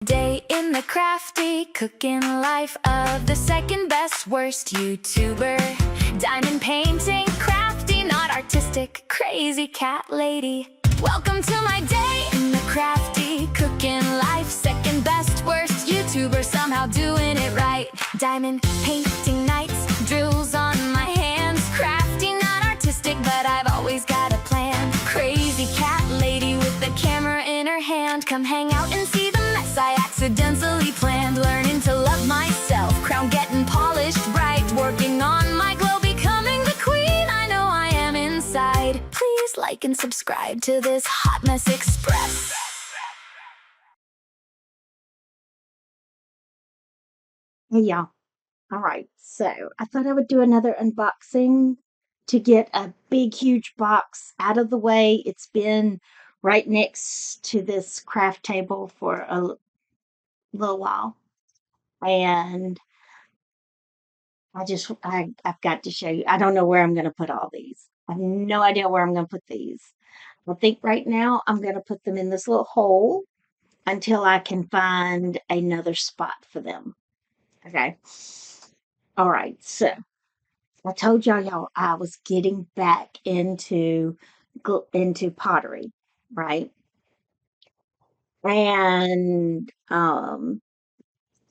Day in the crafty cooking life of the second best worst YouTuber. Diamond painting, crafty, not artistic, crazy cat lady. Welcome to my day in the crafty cooking life. Second best worst YouTuber, somehow doing it right. Diamond painting nights, drills on my hands. Crafty, not artistic, but I've always got a plan. Crazy cat lady with the camera in her hand. Come hang out and see the mess I accidentally planned. Learning to love myself, crown getting polished bright. Working on my glow, becoming the queen I know I am inside. Please like and subscribe to this Hot Mess Express. Hey y'all. All right, so I thought I would do another unboxing to get a big, huge box out of the way. It's been right next to this craft table for a little while, and I've got to show you. I don't know where I'm going to put all these. I have no idea where I'm going to put these. I think right now I'm going to put them in this little hole until I can find another spot for them. Okay. All right, so I told y'all I was getting back into pottery, right? And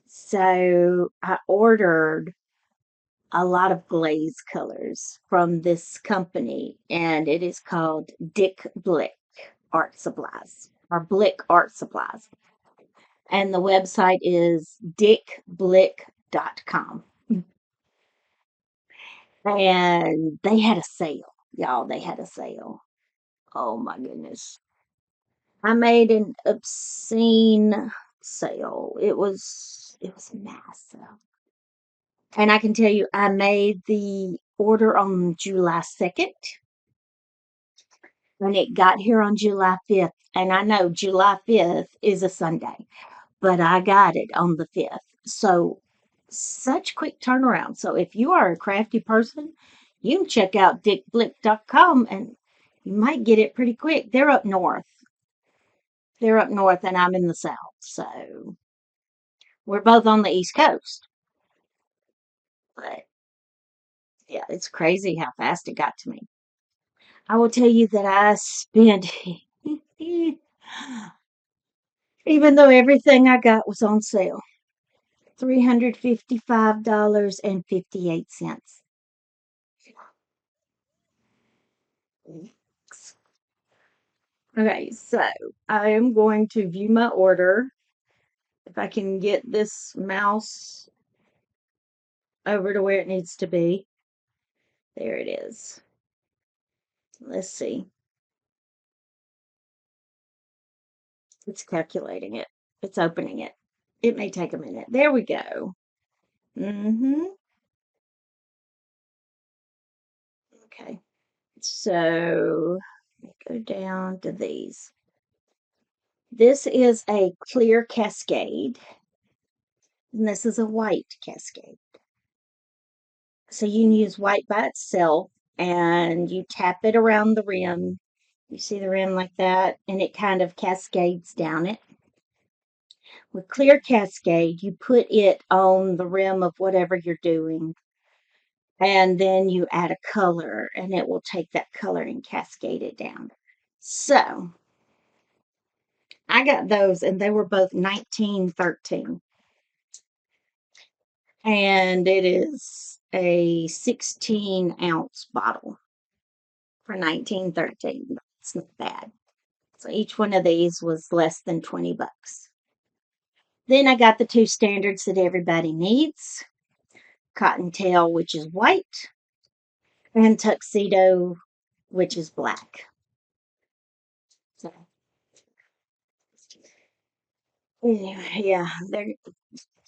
so I ordered a lot of glaze colors from this company, and it is called Blick Art Supplies or Blick Art Supplies. And the website is dickblick.com. And they had a sale, y'all. They had a sale. Oh my goodness. I made an obscene sale. It was massive. And I can tell you I made the order on July 2nd and it got here on July 5th. And I know July 5th is a Sunday, but I got it on the 5th. So such quick turnaround. So if you are a crafty person, you can check out dickblick.com and you might get it pretty quick. They're up north. They're up north and I'm in the south. So we're both on the East Coast. But yeah, it's crazy how fast it got to me. I will tell you that I spent, even though everything I got was on sale, $355.58. Okay, so I am going to view my order. If I can get this mouse over to where it needs to be. There it is. Let's see. It's calculating it. It's opening it. It may take a minute. There we go. Okay. So let me go down to these. This is a clear cascade, and this is a white cascade. So you can use white by itself, and you tap it around the rim. You see the rim like that, and it kind of cascades down it. With clear cascade, you put it on the rim of whatever you're doing, and then you add a color, and it will take that color and cascade it down. So I got those, and they were both 1913, and it is a 16-ounce bottle for 1913. It's not bad. So each one of these was less than 20 bucks. Then I got the two standards that everybody needs. Cottontail, which is white, and Tuxedo, which is black. So, yeah,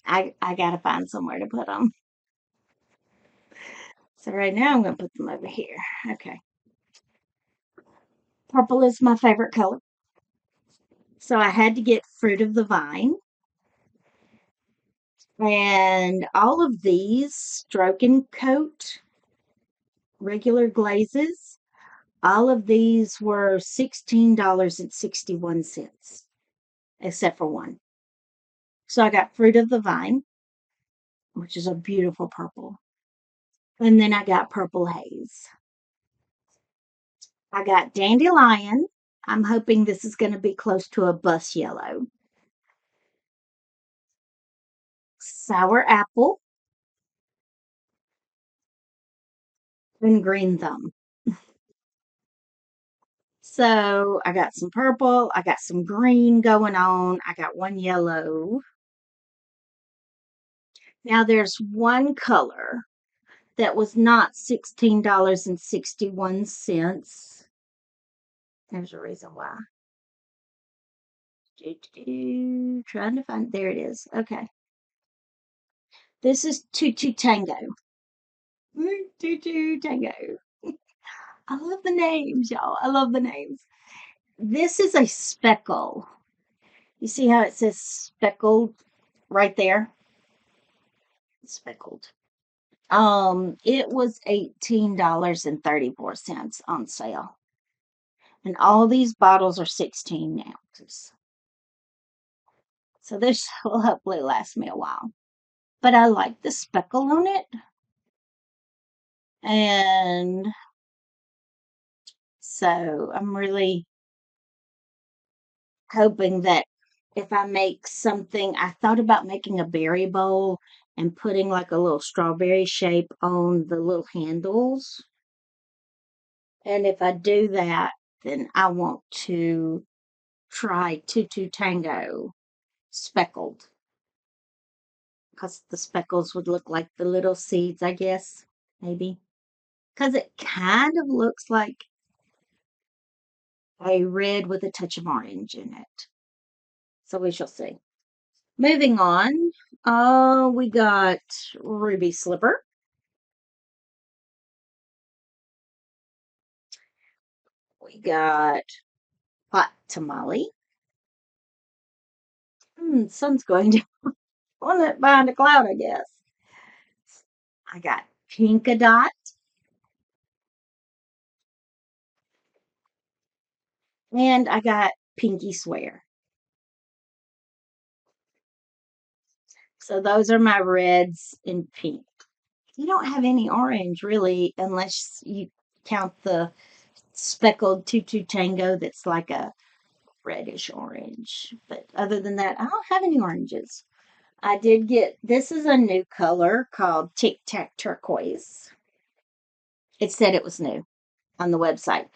I gotta find somewhere to put them. So right now I'm gonna put them over here. Okay. Purple is my favorite color. So I had to get Fruit of the Vine. And all of these Stroke and Coat regular glazes, all of these were $16.61, except for one. So I got Fruit of the Vine, which is a beautiful purple. And then I got Purple Haze. I got Dandelion. I'm hoping this is going to be close to a bus yellow. Sour Apple and Green Thumb. So I got some purple, I got some green going on, I got one yellow. Now there's one color that was not $16.61. There's a reason why. Trying to find, there it is. Okay. This is Tutu Tango. Tutu Tango. I love the names, y'all. I love the names. This is a speckle. You see how it says speckled right there? Speckled. It was $18.34 on sale. And all these bottles are 16 ounces. So this will hopefully last me a while. But I like the speckle on it. And so I'm really hoping that if I make something, I thought about making a berry bowl and putting like a little strawberry shape on the little handles. And if I do that, then I want to try Tutu Tango speckled. Because the speckles would look like the little seeds, I guess, maybe. Because it kind of looks like a red with a touch of orange in it. So we shall see. Moving on, we got Ruby Slipper. We got Hot Tamale. Sun's going down on it behind a cloud, I guess. I got Pinkadot. And I got Pinky Swear. So those are my reds and pink. You don't have any orange really, unless you count the speckled Tutu Tango that's like a reddish orange. But other than that, I don't have any oranges. I did get, this is a new color called Tic Tac Turquoise. It said it was new on the website.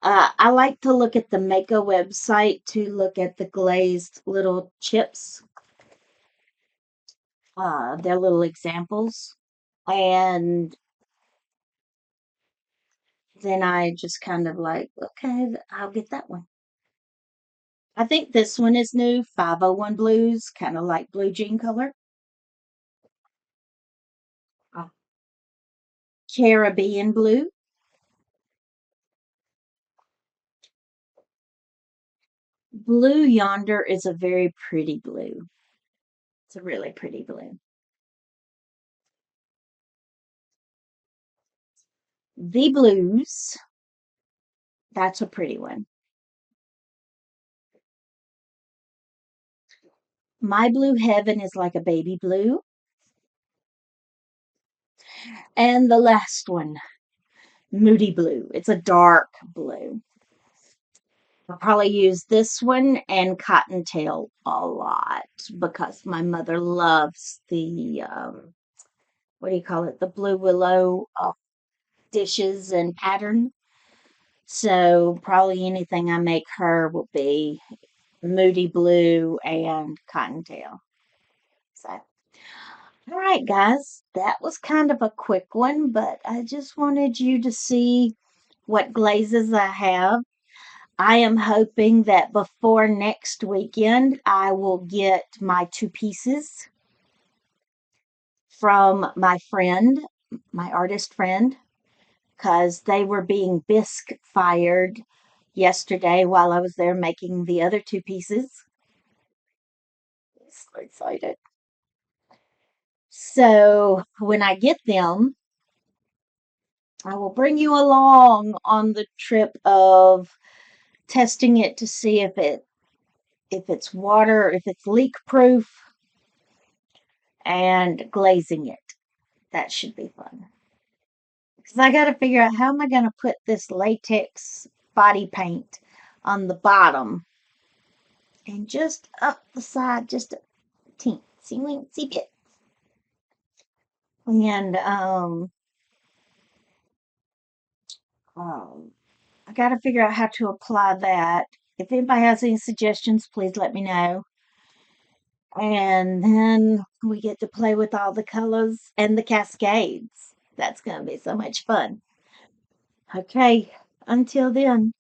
I like to look at the Mako website to look at the glazed little chips. They're little examples. And then I just kind of like, okay, I'll get that one. I think this one is new, 501 Blues, kind of like blue jean color. Oh, Caribbean Blue. Blue Yonder is a very pretty blue. It's a really pretty blue. The Blues, that's a pretty one. My Blue Heaven is like a baby blue. And the last one, Moody Blue. It's a dark blue. I'll probably use this one and Cottontail a lot because my mother loves the, what do you call it? The Blue Willow dishes and pattern. So probably anything I make her will be Moody Blue and Cottontail. So, all right, guys, that was kind of a quick one, but I just wanted you to see what glazes I have. I am hoping that before next weekend, I will get my two pieces from my friend, my artist friend, because they were being bisque fired yesterday while I was there making the other two pieces. So excited. So when I get them, I will bring you along on the trip of testing it to see if it's water, if it's leak proof, and glazing it. That should be fun. Because I got to figure out how am I going to put this latex body paint on the bottom and just up the side, just a teensy weensy bit. And I got to figure out how to apply that. If anybody has any suggestions, please let me know. And then we get to play with all the colors and the cascades. That's going to be so much fun. Okay, until then,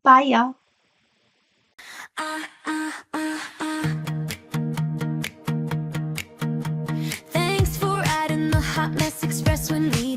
bye, y'all. Thanks for riding the Hot Mess Express when we